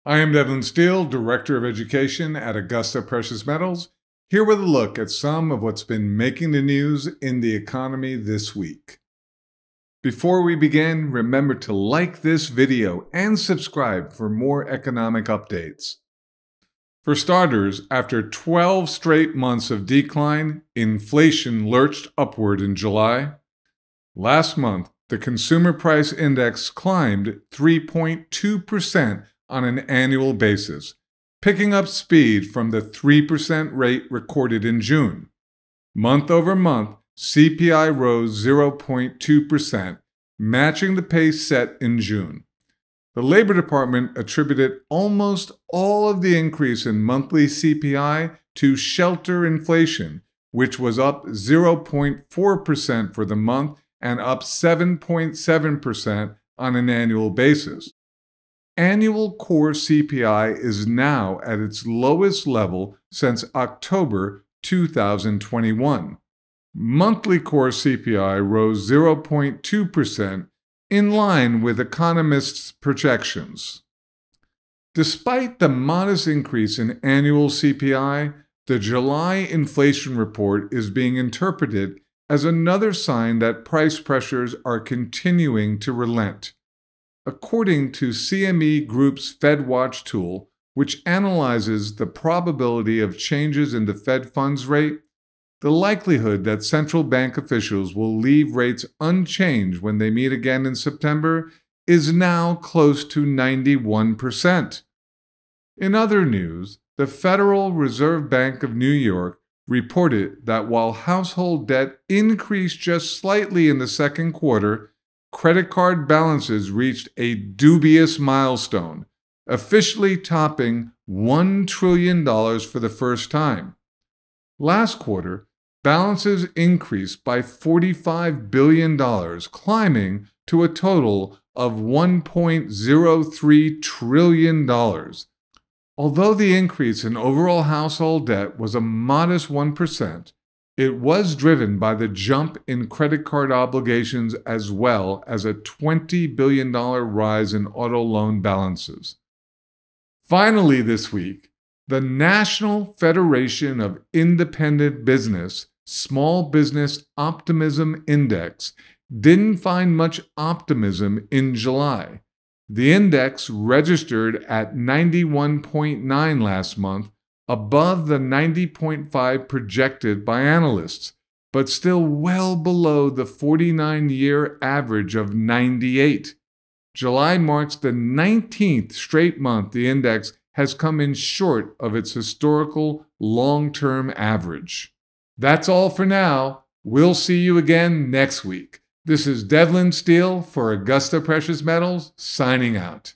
I am Devlyn Steele, Director of Education at Augusta Precious Metals, here with a look at some of what's been making the news in the economy this week. Before we begin, remember to like this video and subscribe for more economic updates. For starters, after 12 straight months of decline, inflation lurched upward in July. Last month, the Consumer Price Index climbed 3.2% on an annual basis, picking up speed from the 3% rate recorded in June. Month over month, CPI rose 0.2%, matching the pace set in June. The Labor Department attributed almost all of the increase in monthly CPI to shelter inflation, which was up 0.4% for the month and up 7.7% on an annual basis. Annual core CPI is now at its lowest level since October 2021. Monthly core CPI rose 0.2%, in line with economists' projections. Despite the modest increase in annual CPI, the July inflation report is being interpreted as another sign that price pressures are continuing to relent. According to CME Group's FedWatch tool, which analyzes the probability of changes in the Fed funds rate, the likelihood that central bank officials will leave rates unchanged when they meet again in September is now close to 91%. In other news, the Federal Reserve Bank of New York reported that while household debt increased just slightly in the second quarter, credit card balances reached a dubious milestone, officially topping $1 trillion for the first time. Last quarter, balances increased by $45 billion, climbing to a total of $1.03 trillion. Although the increase in overall household debt was a modest 1%, it was driven by the jump in credit card obligations as well as a $20 billion rise in auto loan balances. Finally this week, the National Federation of Independent Business Small Business Optimism Index didn't find much optimism in July. The index registered at 91.9 last month, above the 90.5 projected by analysts, but still well below the 49-year average of 98. July marks the 19th straight month the index has come in short of its historical long-term average. That's all for now. We'll see you again next week. This is Devlyn Steele for Augusta Precious Metals, signing out.